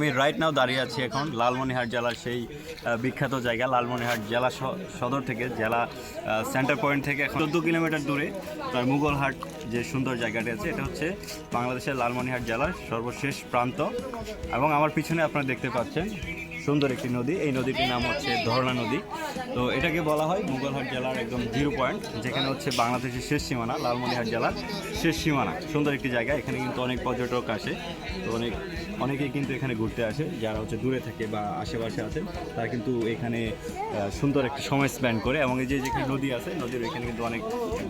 আমি right now দাঁড়িয়ে আছি এখন লালমনিরহাট জেলার সেই বিখ্যাত জায়গা লালমনিরহাট জেলা সদর থেকে জেলা সেন্টার পয়েন্ট থেকে এখন 14 কিলোমিটার দূরে তার মুঘলহাট যে সুন্দর জায়গাটি আছে এটা হচ্ছে বাংলাদেশের লালমনিরহাট জেলার সর্বশেষ প্রান্ত। এবং আমার পিছনে আপনারা দেখতে পাচ্ছেন সুন্দর একটি নদী, এই নদীটির নাম হচ্ছে ধরলা নদী। তো এটাকে বলা হয় মুঘলহাট জেলার একদম 0 পয়েন্ট, যেখানে হচ্ছে বাংলাদেশের শেষ সীমানা, লালমনিরহাট জেলার শেষ সীমানা। সুন্দর একটি জায়গা, এখানে কিন্তু অনেক পর্যটক আসে। তো অনেকেই কিন্তু এখানে ঘুরতে আসে, যারা হচ্ছে দূরে থাকে বা আশেপাশে আছে তারা কিন্তু এখানে সুন্দর একটি সময় স্পেন্ড করে। এবং এই যে যেখানে নদী আছে, নদীর এখানে কিন্তু অনেক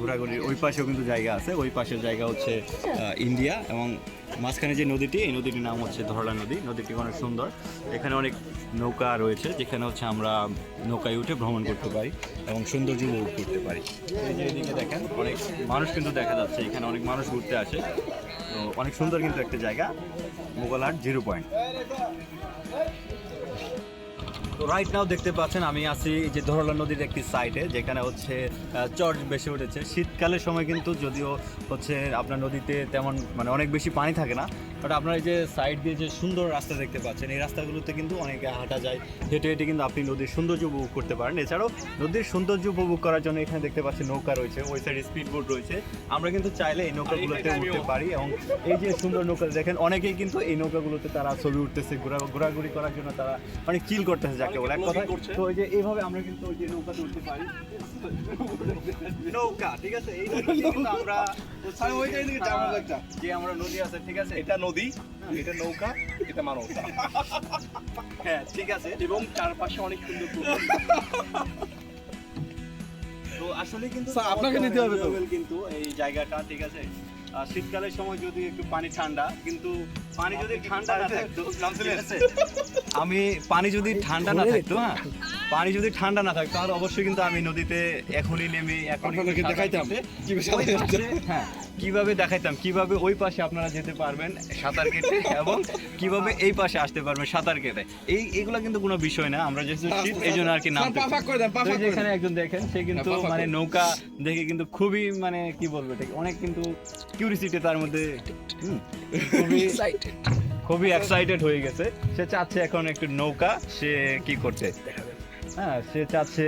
ঘোরাঘুরির ওই পাশেও কিন্তু জায়গা আছে। ওই পাশের জায়গা হচ্ছে ইন্ডিয়া, এবং মাঝখানে যে নদীটি, এই নদীটির নাম হচ্ছে ধরলা নদী। নদীটি অনেক সুন্দর, এখানে অনেক নৌকা রয়েছে যেখানে হচ্ছে আমরা নৌকায় উঠে ভ্রমণ করতে পারি এবং সৌন্দর্য উপভোগ করতে পারি। এই যে এদিকে দেখেন অনেক মানুষ কিন্তু দেখা যাচ্ছে, এখানে অনেক মানুষ ঘুরতে আসে। তো অনেক সুন্দর কিন্তু একটা জায়গা মুঘলহাট 0 পয়েন্ট। তো রাইট নাও দেখতে পাচ্ছেন আমি আছি যে ধরলা নদীর একটি সাইডে, যেখানে হচ্ছে চর বেশি উঠেছে। শীতকালের সময় কিন্তু যদিও হচ্ছে আপনার নদীতে তেমন মানে অনেক বেশি পানি থাকে না, বাট আপনার এই যে সাইড দিয়ে যে সুন্দর রাস্তা দেখতে পাচ্ছেন, এই রাস্তাগুলোতে কিন্তু অনেকে হাঁটা যায়, হেঁটে হেঁটে কিন্তু আপনি নদীর সৌন্দর্য উপভোগ করতে পারেন। এছাড়াও নদীর সৌন্দর্য উপভোগ করার জন্য এখানে দেখতে পাচ্ছেন নৌকা রয়েছে, ওই সাইডে স্পিড বোট রয়েছে। আমরা কিন্তু চাইলে এই নৌকাগুলোতে উঠতে পারি, এবং এই যে সুন্দর নৌকা দেখেন অনেকেই কিন্তু এই নৌকাগুলোতে তারা ছবি উঠতেছে, ঘোরাঘুরি করার জন্য তারা অনেক চিল করতেছে যাকে বলে এক কথা। তো ওই যে এইভাবে আমরা কিন্তু ওই যে নৌকাতে উঠতে পারি, নৌকা, ঠিক আছে। এই কিন্তু আমরা যে আমরা নদী আছে, ঠিক আছে, এটা নদী, এটা নৌকা, এটা মানব। হ্যাঁ ঠিক আছে। এবং চারপাশে অনেক সুন্দর তো আসলে কিন্তু আপনাকে নিতে হবে তো কিন্তু এই জায়গাটা, ঠিক আছে। শীতকালের সময় যদি একটু পানি ঠান্ডা, কিন্তু পানি যদি ঠান্ডা না থাকতো, আমি পানি যদি ঠান্ডা না থাকতো, হ্যাঁ পানি যদি ঠান্ডা না থাকতো তাহলে অবশ্যই কিন্তু আমি নদীতে এখনই নেমে আপনাদেরকে দেখাইতাম হ্যাঁ কিভাবে দেখাইতাম কিভাবে ওই পাশে আপনারা যেতে পারবেন সাঁতার কেটে, এবং কিভাবে এই পাশে আসতে পারবেন সাঁতার কেটে। এইগুলা কিন্তু কোনো বিষয় না, আমরা যেহেতু শীত এই জন্য আর কি নাম। যেখানে একজন দেখেন সে কিন্তু মানে নৌকা দেখে কিন্তু খুবই মানে কি বলবো, অনেক কিন্তু কিউরিসিটি তার মধ্যে, খুবই এক্সাইটেড হয়ে গেছে। সে চাচ্ছে এখন একটু নৌকা সে কি করতে, হ্যাঁ সে চাচ্ছে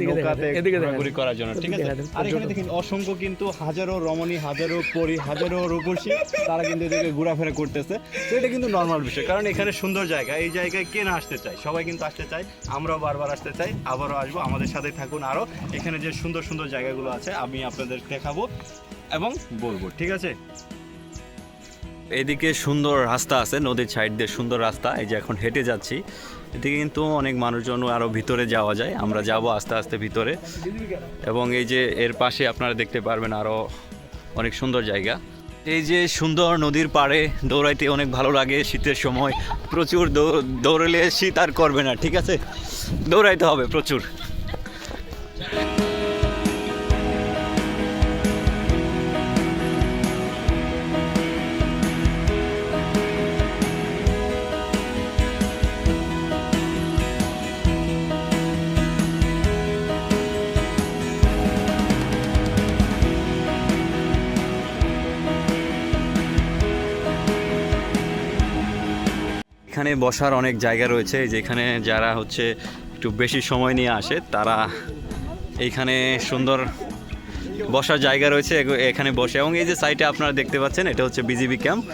নৌকাতে ঘোরাঘুরি করার জন্য, ঠিক আছে। আর এখানে দেখেন অসংখ্য কিন্তু হাজারো রমণী, হাজারো পরী, হাজারো রূপসী, তারা কিন্তু এদিকে ঘোরাফেরা করতেছে। তো এটা কিন্তু নর্মাল বিষয়, কারণ এখানে সুন্দর জায়গা, এই জায়গায় কে না আসতে চায়, সবাই কিন্তু আসতে চায়, আমরাও বারবার আসতে চাই, আবারও আসবো। আমাদের সাথে থাকুন, আরও এখানে যে সুন্দর সুন্দর জায়গাগুলো আছে আমি আপনাদের দেখাবো এবং বলবো, ঠিক আছে। এদিকে সুন্দর রাস্তা আছে, নদীর সাইড দিয়ে সুন্দর রাস্তা, এই যে এখন হেঁটে যাচ্ছি। এদিকে কিন্তু অনেক মানুষজন, আরও ভিতরে যাওয়া যায়, আমরা যাব আস্তে আস্তে ভিতরে। এবং এই যে এর পাশে আপনারা দেখতে পারবেন আরও অনেক সুন্দর জায়গা। এই যে সুন্দর নদীর পাড়ে দৌড়াইতে অনেক ভালো লাগে শীতের সময়, প্রচুর দৌড়লে শীত আর করবে না, ঠিক আছে, দৌড়াইতে হবে প্রচুর। এখানে বসার অনেক জায়গা রয়েছে, যেখানে যারা হচ্ছে একটু বেশি সময় নিয়ে আসে তারা এইখানে সুন্দর বসার জায়গা রয়েছে, এখানে বসে। এবং এই যে সাইটে আপনারা দেখতে পাচ্ছেন এটা হচ্ছে বিজিবি ক্যাম্প,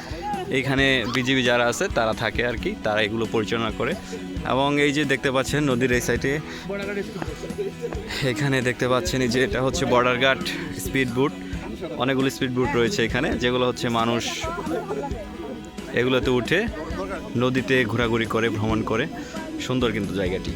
এইখানে বিজিবি যারা আছে তারা থাকে আর কি, তারা এগুলো পরিচালনা করে। এবং এই যে দেখতে পাচ্ছেন নদীর এই সাইডে এখানে দেখতে পাচ্ছেন এই যে এটা হচ্ছে বর্ডার গার্ড স্পিড বোট, অনেকগুলো স্পিড বোট রয়েছে এখানে, যেগুলো হচ্ছে মানুষ এগুলোতে উঠে নদীতে ঘোরাঘুরি করে, ভ্রমণ করে। সুন্দর কিন্তু জায়গাটি।